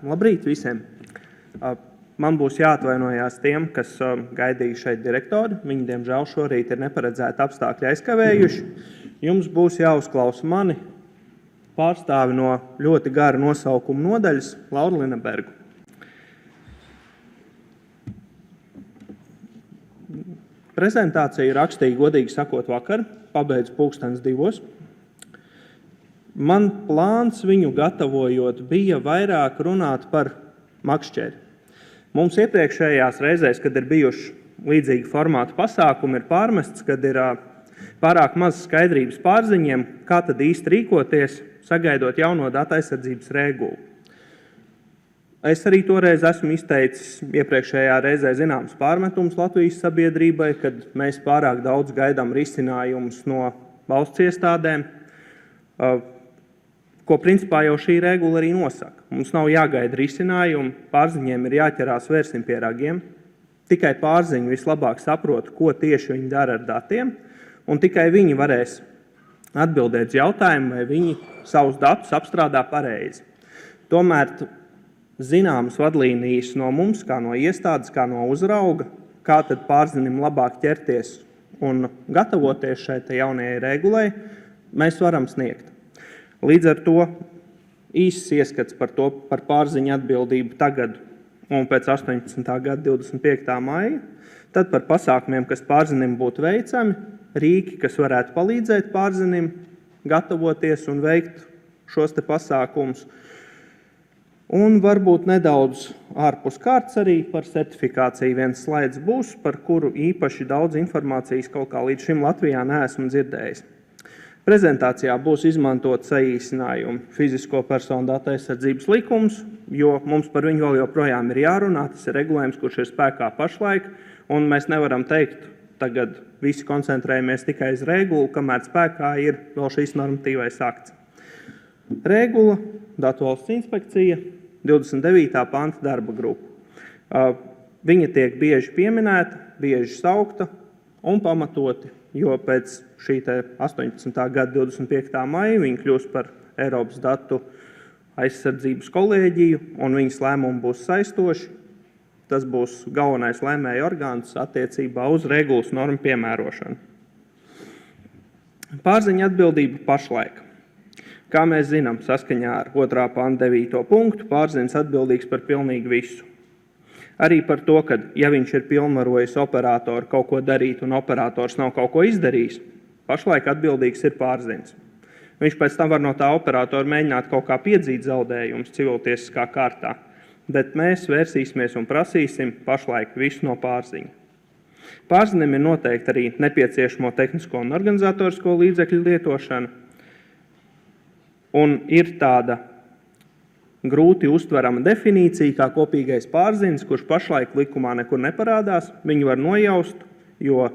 Labrīt visiem! Man būs jāatvainojās tiem, kas gaidīja šeit direktori. Viņi, diemžēl, šorīt ir neparedzēti apstākļi aizkavējuši. Jums būs jāuzklausa mani pārstāvi no ļoti gara nosaukuma nodaļas Lauru Linebergu. Prezentāciju rakstīju, godīgi sakot, vakar, pabeidzu 2:00. Man plāns viņu gatavojot bija vairāk runāt par makšķeri. Mums iepriekšējās reizēs, kad ir bijuši līdzīgi formātu pasākumi, ir pārmests, kad ir pārāk maz skaidrības pārziņiem, kā tad īsti rīkoties, sagaidot jauno datu aizsardzības regulu. Es arī toreiz esmu izteicis iepriekšējā reizē zināms pārmetums Latvijas sabiedrībai, kad mēs pārāk daudz gaidām risinājumus no valsts iestādēm, ko principā jau šī regula arī nosaka. Mums nav jāgaida risinājumi, pārziņiem ir jāķerās vērsim pie ragiem. Tikai pārziņi vislabāk saprot, ko tieši viņi dara ar datiem, un tikai viņi varēs atbildēt uz jautājumu, vai viņi savus datus apstrādā pareizi. Tomēr zināmas vadlīnijas no mums, kā no iestādes, kā no uzrauga, kā tad pārzinim labāk ķerties un gatavoties šai jaunajai regulai, mēs varam sniegt. Līdz ar to īsts ieskats par pārziņu atbildību tagad un pēc 18. gada 25. maija, tad par pasākumiem, kas pārzinim būtu veicami, rīki, kas varētu palīdzēt pārzinim gatavoties un veikt šos te pasākumus, un varbūt nedaudz ārpus kārtas arī par certifikāciju viens slaids būs, par kuru īpaši daudz informācijas kaut kā līdz šim Latvijā neesmu dzirdējis. Prezentācijā būs izmantot saīsinājumi fizisko personu datu aizsardzības likums, jo mums par viņu vēl joprojām ir jārunā. Tas ir regulējums, kurš ir spēkā pašlaik, un mēs nevaram teikt, tagad visi koncentrējamies tikai uz regulu, kamēr spēkā ir vēl šīs normatīvais akts. Regula, Datu valsts inspekcija, 29. panta darba grupa. Viņa tiek bieži pieminēta, bieži saukta un pamatoti, jo pēc šī 18. gada 25. maija viņa kļūs par Eiropas datu aizsardzības kolēģiju, un viņas lēmumi būs saistoši. Tas būs galvenais lēmēja orgāns attiecībā uz regulas normu piemērošanu. Pārziņa atbildība pašlaik. Kā mēs zinām, saskaņā ar 2. panta 9. punktu, pārziņas atbildīgs par pilnīgi visu. Arī par to, ka, ja viņš ir pilnvarojis operatoru kaut ko darīt un operators nav kaut ko izdarījis, pašlaik atbildīgs ir pārziņas. Viņš pēc tam var no tā operatora mēģināt kaut kā piedzīt zaudējumus civiltiesiskā kārtā, bet mēs vērsīsimies un prasīsim pašlaik visu no pārziņa. Pārziņam ir noteikti arī nepieciešamo tehnisko un organizatorisko līdzekļu lietošana, un ir tāda grūti uztverama definīcija kā kopīgais pārziņas, kurš pašlaik likumā nekur neparādās. Viņu var nojaust, jo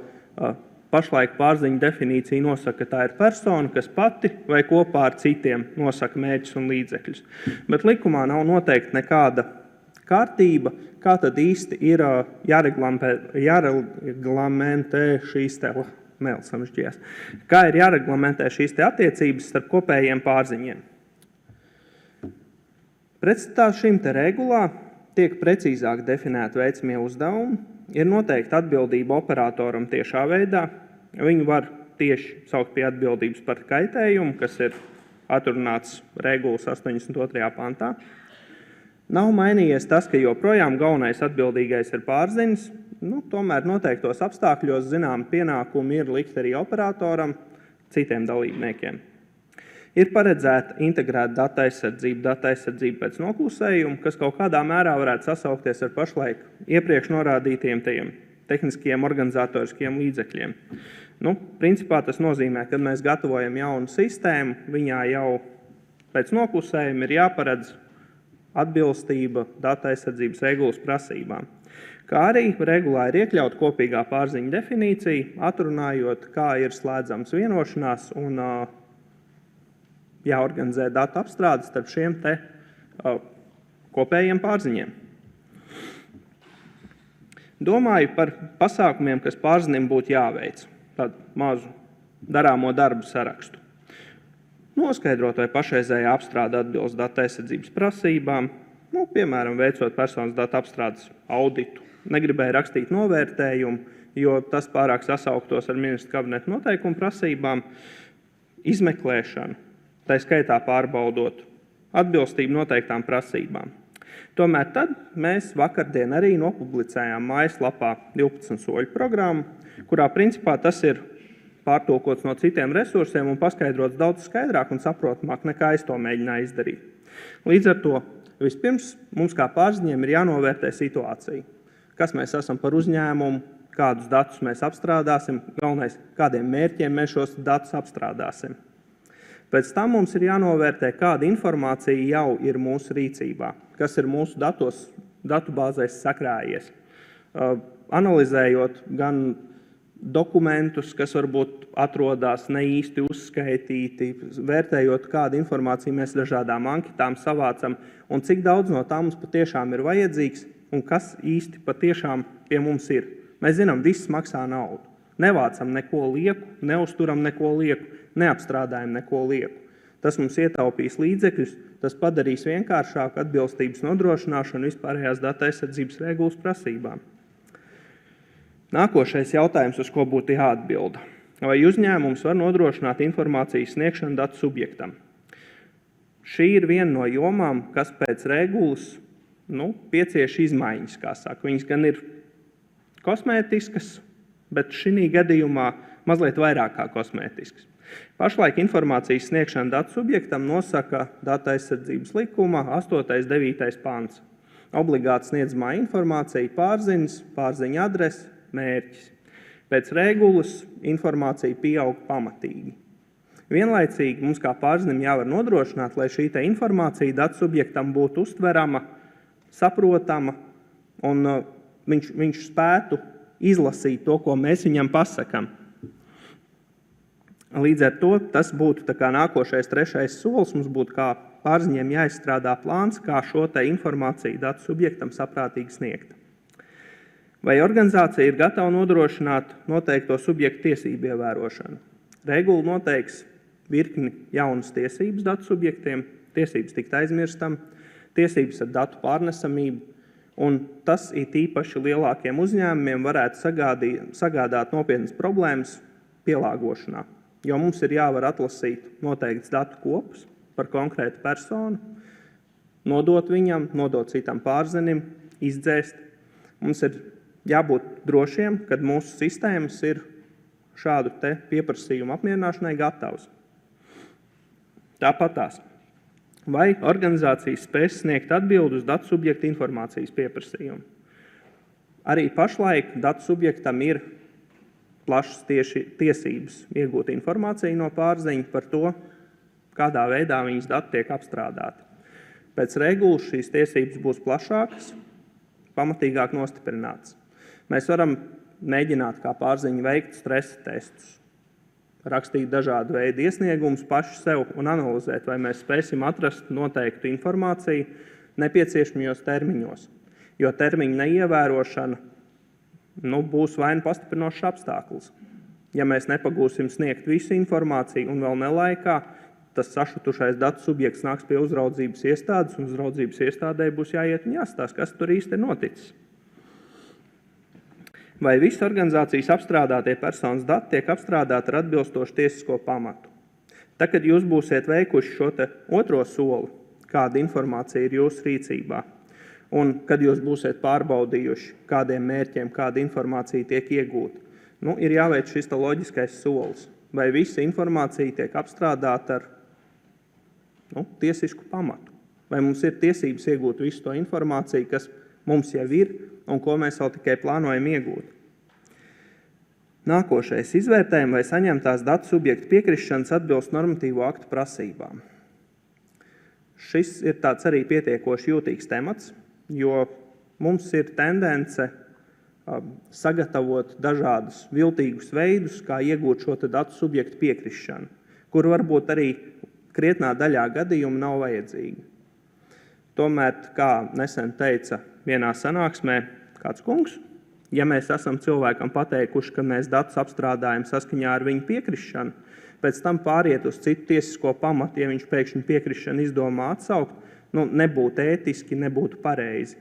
pašlaik pārziņa definīcija nosaka, ka tā ir persona, kas pati vai kopā ar citiem nosaka mērķus un līdzekļus. Bet likumā nav noteikti nekāda kārtība, kā tad īsti ir jāreglamentē šīs kā ir jāreglamentē šīs attiecības starp kopējiem pārziņiem. Pretstatā šim regulā tiek precīzāk definēti veicamie uzdevumi, ir noteikta atbildība operatoram tiešā veidā. Viņu var tieši saukt pie atbildības par kaitējumu, kas ir atrunāts regulas 82. pantā. Nav mainījies tas, ka joprojām galvenais atbildīgais ir pārziņas, tomēr noteiktos apstākļos zinām pienākumi ir likt arī operatoram, citiem dalībniekiem. Ir paredzēta integrēta datu aizsardzība pēc noklusējuma, kas kaut kādā mērā varētu sasaukties ar pašlaik iepriekš norādītiem tehniskiem organizatoriskiem līdzekļiem. Principā tas nozīmē, ka mēs gatavojam jaunu sistēmu, viņā jau pēc noklusējuma ir jāparedz atbilstība datu aizsardzības regulas prasībām. Kā arī regulā ir iekļaut kopīgā pārziņa definīcija, atrunājot, kā ir slēdzams vienošanās un jāorganizē datu apstrādes starp šiem kopējiem pārziņiem. Domāju par pasākumiem, kas pārziņiem būtu jāveic, tādu mazu darāmo darbu sarakstu. Noskaidrot, vai pašreizējā apstrāde atbilst datu aizsardzības prasībām, piemēram, veicot personas datu apstrādes auditu. Negribēja rakstīt novērtējumu, jo tas pārāk sasauktos ar ministru kabineta noteikumu prasībām, izmeklēšanu, tā skaitā pārbaudot atbilstību noteiktām prasībām. Tomēr tad mēs vakardien arī nopublicējām mājaslapā 12 soļu programmu, kurā principā tas ir pārtulkots no citiem resursiem un paskaidrots daudz skaidrāk un saprotamāk, nekā es to mēģināju izdarīt. Līdz ar to vispirms mums kā pārziņiem ir jānovērtē situācija. Kas mēs esam par uzņēmumu, kādus datus mēs apstrādāsim, galvenais, kādiem mērķiem mēs šos datus apstrādāsim. Pēc tam mums ir jānovērtē, kāda informācija jau ir mūsu rīcībā, kas ir mūsu datubāzēs sakrājies. Analizējot gan dokumentus, kas varbūt atrodas ne īsti uzskaitīti, vērtējot, kādu informāciju mēs dažādām anketām savācam un cik daudz no tā mums patiešām ir vajadzīgs un kas īsti patiešām pie mums ir. Mēs zinām, viss maksā naudu. Nevācam neko lieku, neuzturam neko lieku, neapstrādājam neko lieku. Tas mums ietaupīs līdzekļus, tas padarīs vienkāršāku atbilstības nodrošināšanu vispārējās datu aizsardzības regulas prasībām. Nākošais jautājums, uz ko būtu jāatbilda. Vai uzņēmums var nodrošināt informācijas sniegšanu datu subjektam? Šī ir viena no jomām, kas pēc regulas piecieš izmaiņas, kā saka. Viņas gan ir kosmētiskas, bet šī gadījumā mazliet vairāk kā kosmētiskas. Pašlaik informācijas sniegšana datu subjektam nosaka datu aizsardzības likuma 8. 9. pants. Obligāti sniedzamā informācija pārziņas, pārziņa adrese, mērķis. Pēc regulas informācija pieaug pamatīgi. Vienlaicīgi mums kā pārziņam jāvar nodrošināt, lai šī informācija datu subjektam būtu uztverama, saprotama un viņš spētu izlasīt to, ko mēs viņam pasakam. Līdz ar to tas būtu nākošais 3. solis, mums būtu kā pārziņiem jāizstrādā plāns, kā šo informāciju datu subjektam saprātīgi sniegt. Vai organizācija ir gatava nodrošināt noteikto subjektu tiesību ievērošanu? Regula noteiks virkni jaunas tiesības datu subjektiem, tiesības tikt aizmirstam, tiesības ar datu pārnesamību, un tas īpaši lielākiem uzņēmumiem varētu sagādāt nopietnas problēmas pielāgošanā, jo mums ir jāvar atlasīt noteikts datu kopas par konkrētu personu, nodot viņam, nodot citam pārzinim, izdzēst. Mums ir jābūt drošiem, kad mūsu sistēmas ir šādu pieprasījumu apmierināšanai gatavs. Tāpatās. Vai organizācijas spēs sniegt atbildi uz datu subjekta informācijas pieprasījumu? Arī pašlaik datu subjektam ir plašas tiesības iegūt informāciju no pārziņa par to, kādā veidā viņas dati tiek apstrādāti. Pēc regulas šīs tiesības būs plašākas, pamatīgāk nostiprinātas. Mēs varam mēģināt kā pārziņa veikt stresa testus, rakstīt dažādu veidu iesniegumus paši sev un analizēt, vai mēs spēsim atrast noteiktu informāciju nepieciešamajos termiņos. Jo termiņu neievērošana būs vai nu pastiprinošs apstākļus. Ja mēs nepagūsim sniegt visu informāciju un vēl nelaikā, tas sašutušais datu subjekts nāks pie uzraudzības iestādes, un uzraudzības iestādē būs jāiet un jāstāsta, kas tur īsti ir noticis. Vai visi organizācijas apstrādātie personas dati tiek apstrādāti ar atbilstošu tiesisko pamatu? Tad, kad jūs būsiet veikuši šo otro soli, kāda informācija ir jūsu rīcībā, un kad jūs būsiet pārbaudījuši, kādiem mērķiem, kāda informācija tiek iegūta, ir jāveic šis loģiskais solis. Vai visa informācija tiek apstrādāta ar tiesisku pamatu? Vai mums ir tiesības iegūt visu to informāciju, kas mums jau ir un ko mēs vēl tikai plānojam iegūt? Nākošais. Izvērtējumi, vai saņemtās datu subjektu piekrišanas atbilst normatīvo aktu prasībām. Šis ir tāds arī pietiekoši jūtīgs temats, jo mums ir tendence sagatavot dažādus viltīgus veidus, kā iegūt šo datu subjektu piekrišanu, kur varbūt arī krietnā daļā gadījumu nav vajadzīgi. Tomēr, kā nesen teica vienā sanāksmē kāds kungs, ja mēs esam cilvēkam pateikuši, ka mēs datus apstrādājam saskaņā ar viņu piekrišanu, pēc tam pāriet uz citu tiesisko pamatu, ja viņš pēkšņi piekrišanu izdomā atsaukt, nebūtu ētiski, nebūtu pareizi.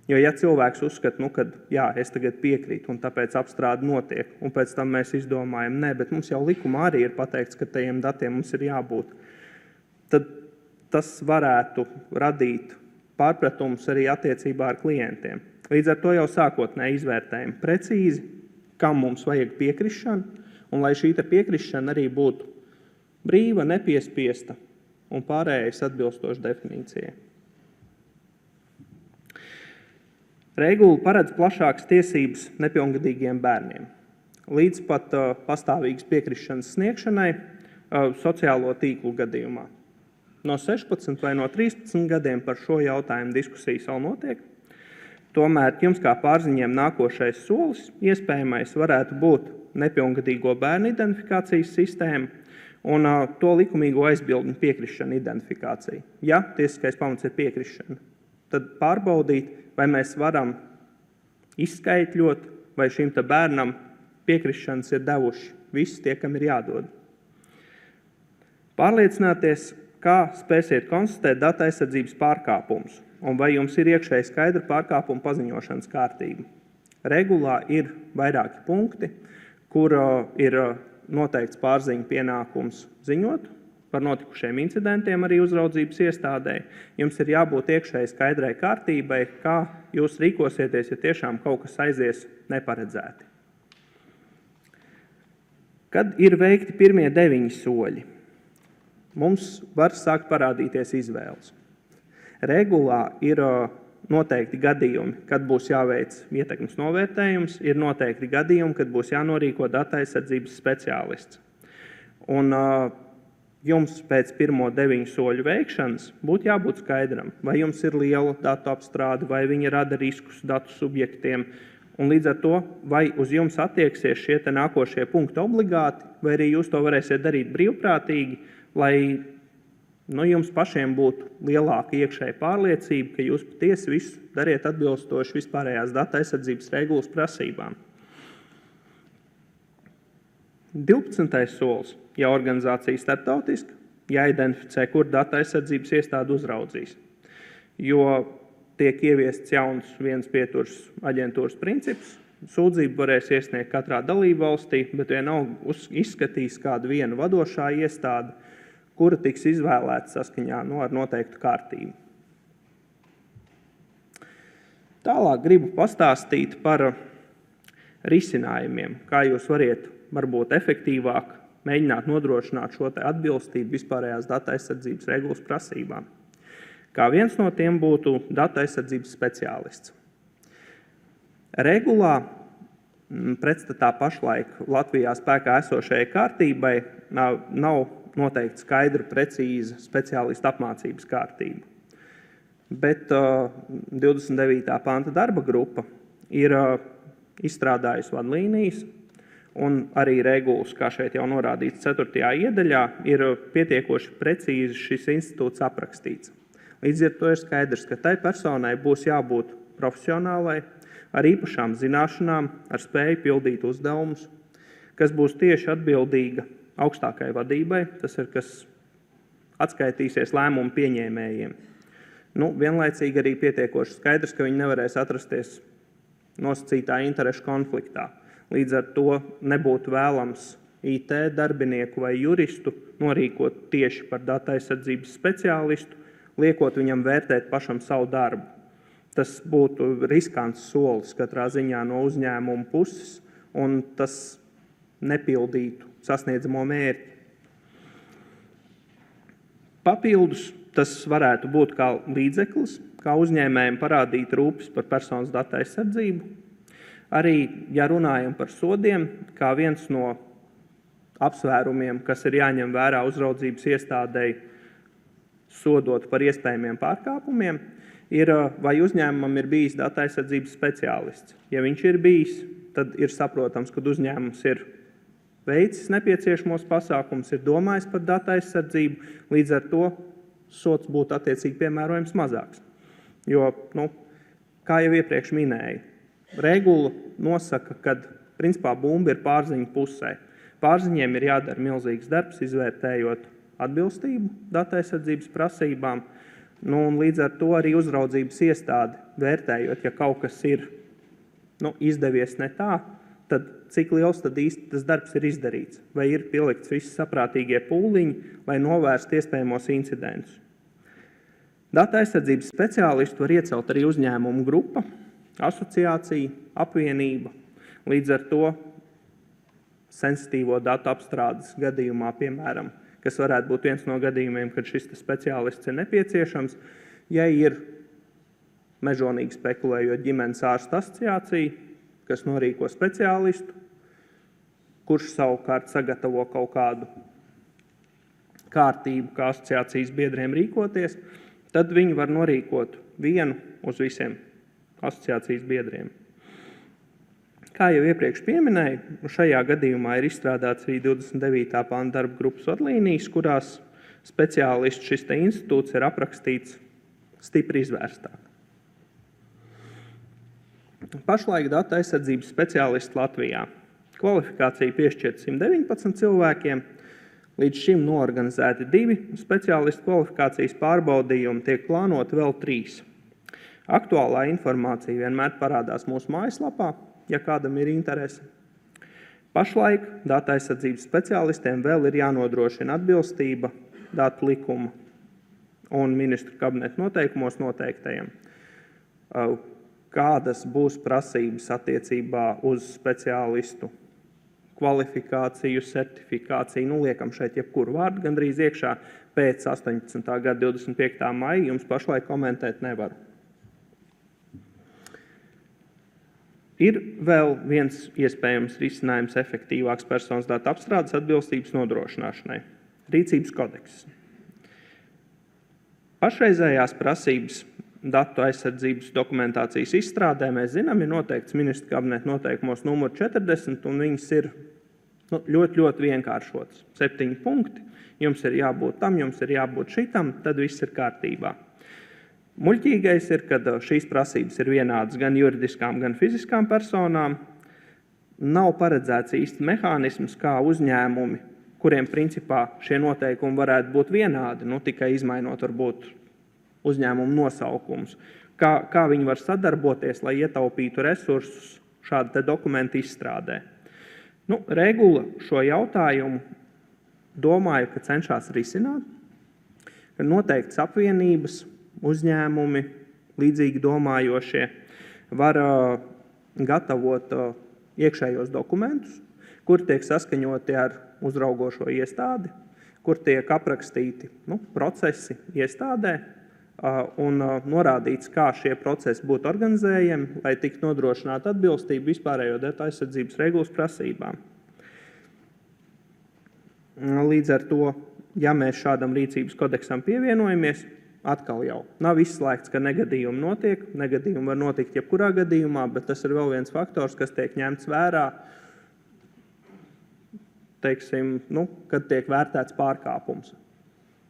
Jo ja cilvēks uzskata, ka jā, es tagad piekrītu un tāpēc apstrāde notiek, un pēc tam mēs izdomājam, bet mums jau likumā arī ir pateikts, ka tajiem datiem mums ir jābūt, tad tas varētu radīt pārpratumus arī attiecībā ar klientiem. Līdz ar to jau sākotnēji izvērtējam precīzi, kam mums vajag piekrišanu, un lai šī piekrišana arī būtu brīva, nepiespiesta un pārējais atbilstoši definīcijai. Regula paredz plašākas tiesības nepilngadīgiem bērniem, līdz pat pastāvīgas piekrišanas sniegšanai sociālo tīklu gadījumā. No 16 vai no 13 gadiem par šo jautājumu diskusijas vēl notiek. Tomēr jums kā pārziņiem nākošais solis iespējamais varētu būt nepilngadīgo bērnu identifikācijas sistēma un to likumīgo aizbildņu piekrišana identifikācija. Ja tiesiskais pamats ir piekrišana, tad pārbaudīt, vai mēs varam izskaitļot, vai šim bērnam piekrišanas ir devuši visi tie, kam ir jādod. Pārliecināties, kā spēsiet konstatēt data aizsardzības pārkāpumus un vai jums ir iekšēji skaidra pārkāpuma paziņošanas kārtība. Regulā ir vairāki punkti, kur ir noteikts pārziņu pienākums ziņot par notikušiem incidentiem arī uzraudzības iestādē. Jums ir jābūt iekšēji skaidrai kārtībai, kā jūs rīkosieties, ja tiešām kaut kas aizies neparedzēti. Kad ir veikti pirmie 9 soļi, mums var sākt parādīties izvēles. Regulā ir noteikti gadījumi, kad būs jāveic ietekmes novērtējums, ir noteikti gadījumi, kad būs jānorīko data aizsardzības speciālists. Un jums pēc pirmo 9 soļu veikšanas būtu jābūt skaidram, vai jums ir liela datu apstrāde, vai viņa rada riskus datu subjektiem, un līdz ar to, vai uz jums attieksies šie nākošie punkti obligāti, vai arī jūs to varēsiet darīt brīvprātīgi, lai jums pašiem būtu lielāka iekšēja pārliecība, ka jūs patiesi visu dariet atbilstoši vispārējās data aizsardzības regulas prasībām. 12. solis, ja organizācija starptautiska, jāidentificē, kur data aizsardzības iestāde uzraudzīs, jo tiek ieviests jauns viens pieturs aģentūras princips. Sūdzību varēs iesniegt katrā dalībvalstī, bet vienalga izskatīs kādu vienu vadošā iestāde, kura tiks izvēlēta saskaņā ar noteiktu kārtību. Tālāk gribu pastāstīt par risinājumiem, kā jūs variet varbūt efektīvāk mēģināt nodrošināt šo atbilstību vispārējās data aizsardzības regulas prasībām. Kā viens no tiem būtu data aizsardzības speciālists. Regulā pretstatā pašlaik Latvijā spēkā esošajai kārtībai nav noteikti skaidra, precīza speciālista apmācības kārtība. Bet 29. panta darba grupa ir izstrādājusi vadlīnijas, un arī regulas, kā šeit jau norādīts 4. iedaļā, ir pietiekoši precīzi šis institūts aprakstīts. Līdz ar to ir skaidrs, ka tai personai būs jābūt profesionālai, ar īpašām zināšanām, ar spēju pildīt uzdevumus, kas būs tieši atbildīga augstākai vadībai, tas ir, kas atskaitīsies lēmumu pieņēmējiem. Vienlaicīgi arī pietiekoši skaidrs, ka viņi nevarēs atrasties nosacītā interešu konfliktā. Līdz ar to nebūtu vēlams IT darbinieku vai juristu norīkot tieši par data aizsardzības speciālistu, liekot viņam vērtēt pašam savu darbu. Tas būtu riskants solis katrā ziņā no uzņēmuma puses, un tas nepildītu sasniedzamo mērķi. Papildus tas varētu būt kā līdzeklis, kā uzņēmējiem parādīt rūpes par personas datu aizsardzību. Arī, ja runājam par sodiem, kā viens no apsvērumiem, kas ir jāņem vērā uzraudzības iestādei, sodot par iespējamiem pārkāpumiem, ir, vai uzņēmumam ir bijis data aizsardzības speciālists. Ja viņš ir bijis, tad ir saprotams, ka uzņēmums ir veicis nepieciešamos pasākumus, ir domājis par data aizsardzību, līdz ar to sods būtu attiecīgi piemērojams mazāks. Jo, kā jau iepriekš minēju, regula nosaka, ka principā bumba ir pārziņu pusē. Pārziņiem ir jādara milzīgs darbs, izvērtējot atbilstību data aizsardzības prasībām, Un līdz ar to arī uzraudzības iestāde, vērtējot, ja kaut kas ir izdevies ne tā, tad cik liels tad īsti tas darbs ir izdarīts, vai ir pielikts visi saprātīgie pūliņi, lai novērstu iespējamos incidentus. Data aizsardzības speciālistu var iecelt arī uzņēmumu grupa, asociācija, apvienība. Līdz ar to sensitīvo datu apstrādes gadījumā, piemēram, kas varētu būt viens no gadījumiem, kad šis speciālists ir nepieciešams, ja ir mežonīgi spekulējot ģimenes ārstu asociācija, kas norīko speciālistu, kurš savukārt sagatavo kaut kādu kārtību, kā asociācijas biedriem rīkoties, tad viņi var norīkot vienu uz visiem asociācijas biedriem. Kā jau iepriekš pieminēju, šajā gadījumā ir izstrādāts arī 29. panta darba grupas vadlīnijas, kurās speciālists šis institūts ir aprakstīts stipri izvērstāk. Pašlaik data aizsardzības speciālisti Latvijā. Kvalifikācija piešķirta 119 cilvēkiem, līdz šim noorganizēti 2 speciālistu kvalifikācijas pārbaudījumi, tiek plānoti vēl 3. Aktuālā informācija vienmēr parādās mūsu mājaslapā, ja kādam ir interese. Pašlaik data aizsardzības speciālistiem vēl ir jānodrošina atbilstība datu likuma un ministru kabineta noteikumos noteiktajiem. Kādas būs prasības attiecībā uz speciālistu kvalifikāciju, certifikāciju, liekam šeit jebkuru vārdu gandrīz iekšā, pēc 18. gada 25. maija jums pašlaik komentēt nevaru. Ir vēl viens iespējams risinājums efektīvāks personas datu apstrādes atbilstības nodrošināšanai – rīcības kodeks. Pašreizējās prasības datu aizsardzības dokumentācijas izstrādē, mēs zinām, ir noteikts ministru kabineta noteikumos numur 40, un viņas ir ļoti vienkāršotas. 7 punkti, jums ir jābūt tam, jums ir jābūt šitam, tad viss ir kārtībā. Muļķīgais ir, kad šīs prasības ir vienādas gan juridiskām, gan fiziskām personām. Nav paredzēts īsti mehānisms, kā uzņēmumi, kuriem principā šie noteikumi varētu būt vienādi, tikai izmainot varbūt uzņēmumu nosaukums. Kā viņi var sadarboties, lai ietaupītu resursus šāda dokumenta izstrādē. Regula šo jautājumu domāju, ka cenšas risināt, ka noteikts apvienības, uzņēmumi, līdzīgi domājošie, var gatavot iekšējos dokumentus, kur tiek saskaņoti ar uzraugošo iestādi, kur tiek aprakstīti procesi iestādē un norādīts, kā šie procesi būtu organizējami, lai tiktu nodrošināta atbilstība vispārējo datu aizsardzības regulas prasībām. Līdz ar to, ja mēs šādam rīcības kodeksam pievienojamies, atkal jau nav izslēgts, ka negadījumi notiek. Negadījumi var notikt jebkurā gadījumā, bet tas ir vēl viens faktors, kas tiek ņemts vērā, kad tiek vērtēts pārkāpums.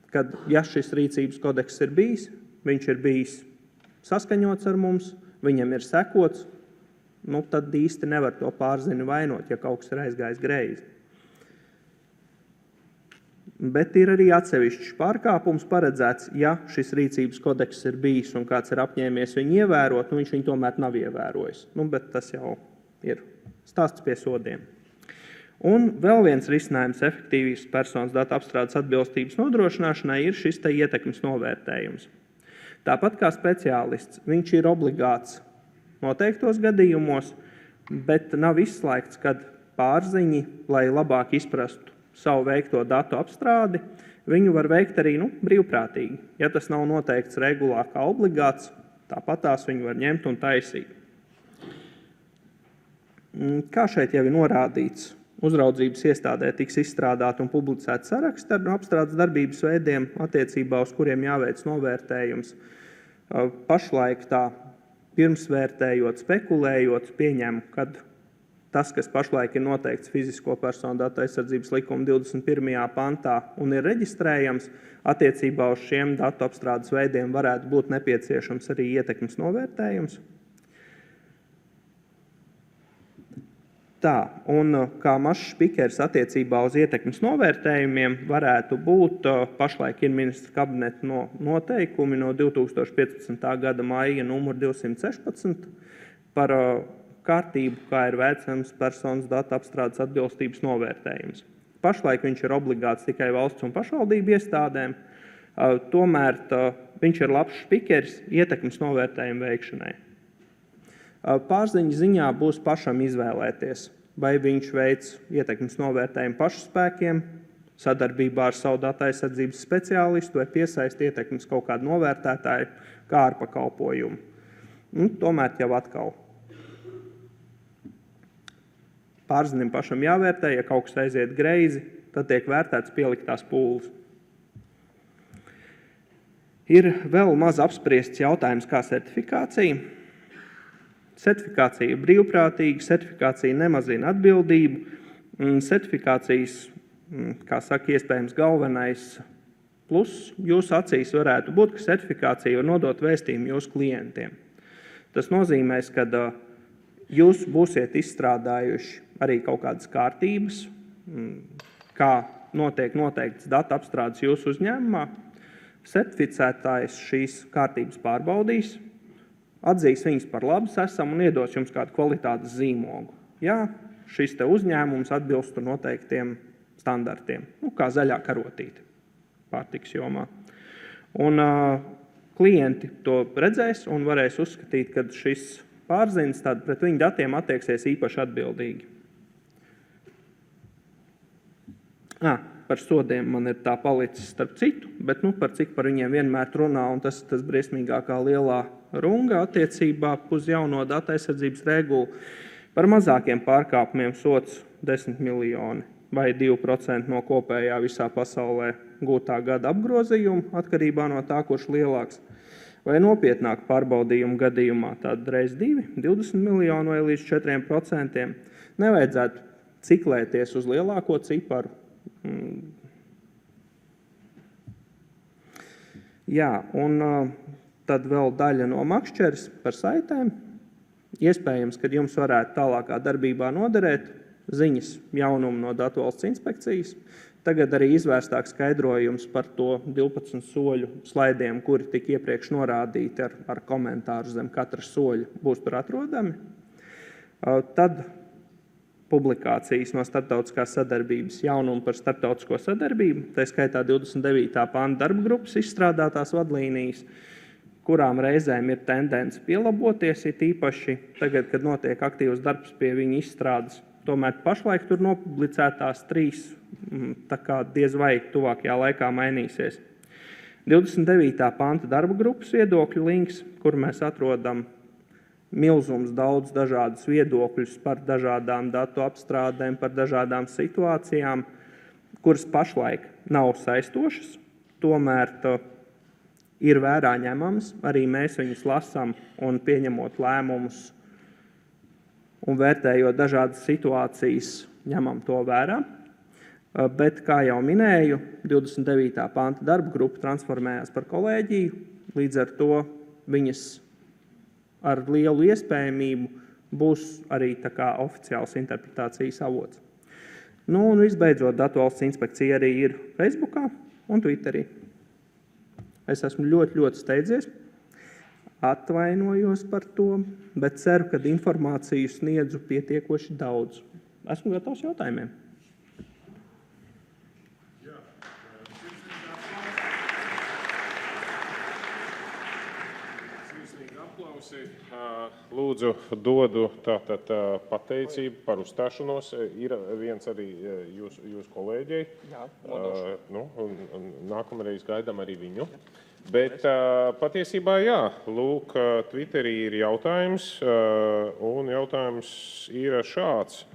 Kad, ja šis rīcības kodeks ir bijis, viņš ir bijis saskaņots ar mums, viņam ir sekots, tad īsti nevar to pārzini vainot, ja kaut kas ir aizgājis greizi. Bet ir arī atsevišķs pārkāpums paredzēts, ja šis rīcības kodeks ir bijis un kāds ir apņēmies viņu ievērot, viņš viņu tomēr nav ievērojis. Bet tas jau ir stāsts pie sodiem. Un vēl viens risinājums efektīvas personas datu apstrādes atbilstības nodrošināšanai ir šis ietekmes novērtējums. Tāpat kā speciālists, viņš ir obligāts noteiktos gadījumos, bet nav izslēgts, kad pārziņi, lai labāk izprastu savu veikto datu apstrādi, viņu var veikt arī brīvprātīgi. Ja tas nav noteikts regulā kā obligāts, tāpatās viņu var ņemt un taisīt. Kā šeit jau ir norādīts, uzraudzības iestādē tiks izstrādāt un publicēt saraksti ar apstrādes darbības veidiem, attiecībā uz kuriem jāveic novērtējums. Pašlaik tā pirmsvērtējot, spekulējot, pieņem, kad tas, kas pašlaik ir noteikts fizisko personu datu aizsardzības likuma 21. pantā un ir reģistrējams, attiecībā uz šiem datu apstrādes veidiem varētu būt nepieciešams arī ietekmes novērtējums. Tā, un kā mazs spikers attiecībā uz ietekmes novērtējumiem varētu būt, pašlaik ir ministra kabineta noteikumi no 2015. gada maija numur 216 par kārtību, kā ir veicams personas datu apstrādes atbilstības novērtējums. Pašlaik viņš ir obligāts tikai valsts un pašvaldību iestādēm, tomēr viņš ir labs spikers ietekmes novērtējumu veikšanai. Pārziņas ziņā būs pašam izvēlēties, vai viņš veic ietekmes novērtējumu pašu spēkiem, sadarbībā ar savu datu aizsardzības speciālistu vai piesaist ietekmes kaut kādu novērtētāju kā ārpakalpojumu. Tomēr jau atkal. Pārziņam pašam jāvērtē, ja kaut kas aiziet greizi, tad tiek vērtēts pieliktās pūles. Ir vēl maz apspriests jautājums kā certifikācija. Certifikācija ir brīvprātīga, certifikācija nemazina atbildību, certifikācijas, kā saka, iespējams galvenais plus jūsu acīs varētu būt, ka certifikācija var nodot vēstījumu jūsu klientiem. Tas nozīmēs, ka jūs būsiet izstrādājuši arī kaut kādas kārtības, kā notiek noteikts datu apstrādes jūsu uzņēmumā. Certificētājs šīs kārtības pārbaudīs, atzīs viņas par labas esam un iedos jums kādu kvalitātes zīmogu. Jā, šis te uzņēmums atbilstu noteiktiem standartiem, kā zaļā karotīte pārtikas jomā. Un klienti to redzēs un varēs uzskatīt, ka šis pārziņas tad pret viņu datiem attieksies īpaši atbildīgi. Par sodiem man ir tā palicis starp citu, bet par cik par viņiem vienmēr runā, un tas briesmīgākā lielā runga attiecībā uz jauno datu aizsardzības regulu. Par mazākiem pārkāpumiem sods 10 miljoni vai 2% no kopējā visā pasaulē gūtā gada apgrozījuma, atkarībā no tā, kurš lielāks. Vai nopietnāk pārbaudījumu gadījumā, tāda reiz 20 miljonu vai līdz 4%. Nevajadzētu ciklēties uz lielāko ciparu. Jā, un tad vēl daļa no makšķeres par saitēm. Iespējams, ka jums varētu tālākā darbībā noderēt ziņas jaunumu no Datu valsts inspekcijas. Tagad arī izvērstāk skaidrojums par to 12 soļu slaidiem, kuri tika iepriekš norādīti ar komentāru zem katra soļa, būs tur atrodami. Tad publikācijas no starptautiskās sadarbības jaunumu par starptautisko sadarbību, tā skaitā 29. panta darba grupas izstrādātās vadlīnijas, kurām reizēm ir tendence pielaboties, ir īpaši tagad, kad notiek aktīvs darbs pie viņa izstrādes. Tomēr pašlaik tur nopublicētās 3, tā kā diez vai tuvākajā laikā mainīsies. 29. panta darba grupas viedokļu links, kur mēs atrodam milzums daudz dažādus viedokļus par dažādām datu apstrādēm, par dažādām situācijām, kuras pašlaik nav saistošas, tomēr ir vērā ņemamas, arī mēs viņus lasām un pieņemot lēmumus un vērtējot dažādas situācijas, ņemam to vērā. Bet, kā jau minēju, 29. panta darba grupa transformējās par kolēģiju, līdz ar to viņas ar lielu iespējamību būs arī tā kā oficiāls interpretācijas avots. Un visbeidzot, Datu valsts inspekcija arī ir Facebookā un Twitterī. Es esmu ļoti steidzies, atvainojos par to, bet ceru, ka informāciju sniedzu pietiekoši daudz. Esmu gatavs jautājumiem. Lūdzu, dodu tātad pateicību par uzstāšanos. Ir viens arī jūs kolēģei. Jā, nākamreiz gaidām arī viņu. Bet patiesībā jā, lūk, Twitterī ir jautājums, un jautājums ir šāds.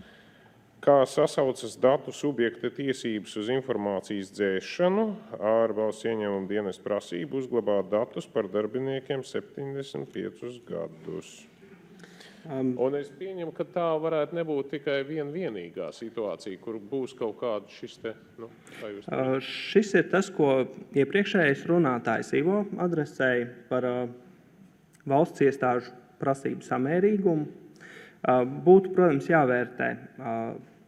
Kā sasaucas datu subjekta tiesības uz informācijas dzēšanu ar valsts ieņēmuma dienesta prasību uzglabāt datus par darbiniekiem 75 gadus? Un es pieņemu, ka tā varētu nebūt tikai vienīgā situācija, kur būs kaut kāda šis te, Šis ir tas, ko iepriekšējais runātājs Ivo adresēja par valsts iestāžu prasību samērīgumu. Būtu, protams, jāvērtē,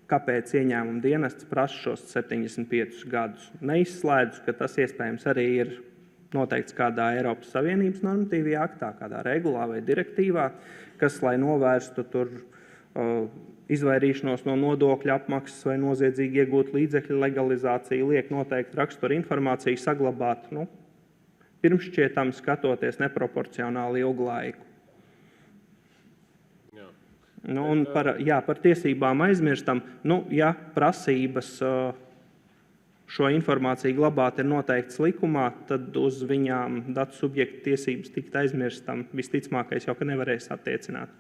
kāpēc ieņēmuma dienests prasa šos 75 gadus. Neizslēdzu, ka tas iespējams arī ir noteikts kādā Eiropas Savienības normatīvajā aktā, kādā regulā vai direktīvā, kas, lai novērstu tur izvairīšanos no nodokļu apmaksas vai noziedzīgi iegūt līdzekļu legalizāciju, liek noteikti rakstura informāciju saglabāt, pirmšķietam skatoties neproporcionāli ilgu laiku. Un par tiesībām aizmirstam, ja prasības šo informāciju glabāt ir noteikts likumā, tad uz viņām datu subjektu tiesības tikt aizmirstam visticamākais jau, ka nevarēs attiecināt.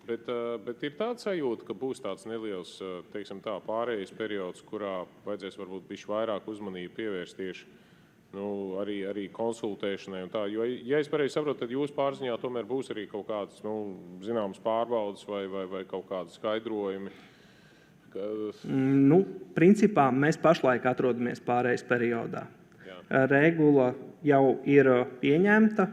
Bet ir tāds sajūta, ka būs tāds neliels, teiksim tā, pārējais periods, kurā vajadzēs varbūt bišķi vairāk uzmanību pievērst tieši arī konsultēšanai un tā. Jo, ja es pareizi saprotu, tad jūsu pārziņā tomēr būs arī kaut kādas, zināmas pārbaudas vai kaut kādi skaidrojumi. Principā mēs pašlaik atrodamies pārējais periodā. Regula jau ir pieņemta,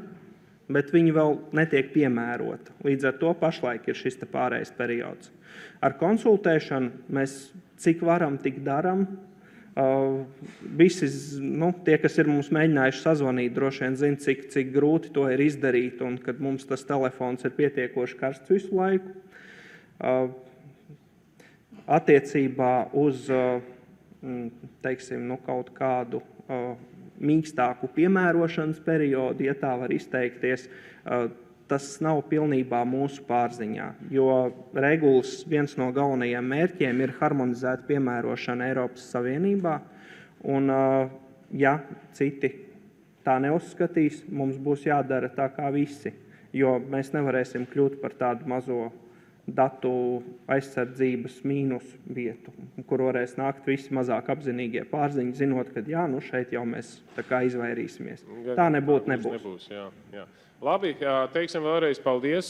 bet viņi vēl netiek piemērota. Līdz ar to pašlaik ir šis pārējais periods. Ar konsultēšanu mēs cik varam, tik daram. Visi, tie, kas ir mums mēģinājuši sazvanīt, droši vien zina, cik grūti to ir izdarīt, un kad mums tas telefons ir pietiekoši karsts visu laiku. Attiecībā uz, teiksim, kaut kādu mīkstāku piemērošanas periodu, ja tā var izteikties, tas nav pilnībā mūsu pārziņā, jo regulas viens no galvenajiem mērķiem ir harmonizēta piemērošana Eiropas Savienībā, un ja citi tā neuzskatīs, mums būs jādara tā kā visi, jo mēs nevarēsim kļūt par tādu mazo datu aizsardzības mīnus vietu, kur varēs nākt visi mazāk apzinīgie pārziņi, zinot, ka šeit jau mēs tā kā izvairīsimies. Tā nebūs. Jā. Labi, teiksim vēlreiz paldies.